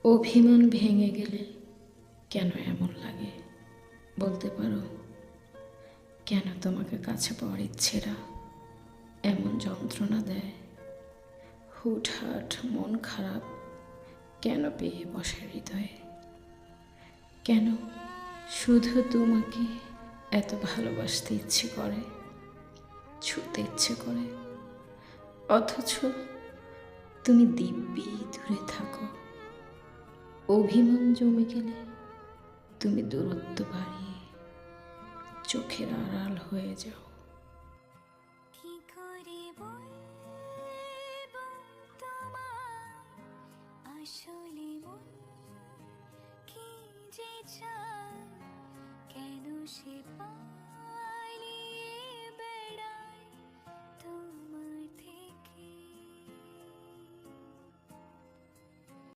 অভিমান ভেঙে গেলে কেন এমন লাগে বলতে পারো? কেন তোমাকে কাছে পাওয়ার ইচ্ছেরা এমন যন্ত্রণা দেয়? হুটহাট মন খারাপ কেন পেয়ে বসে হৃদয়ে? কেন শুধু তোমাকে এত ভালোবাসতে ইচ্ছে করে, ছুতে ইচ্ছে করে, অথচ তুমি দিব্যি দূরে থাকো। অভিমান জমে গেলে তুমি দূরত্ব বাড়িয়ে চোখের আড়াল হয়ে যাও। কি করে বলবো তোমায় আসলে মন কি যে চায়, কেন সে পায়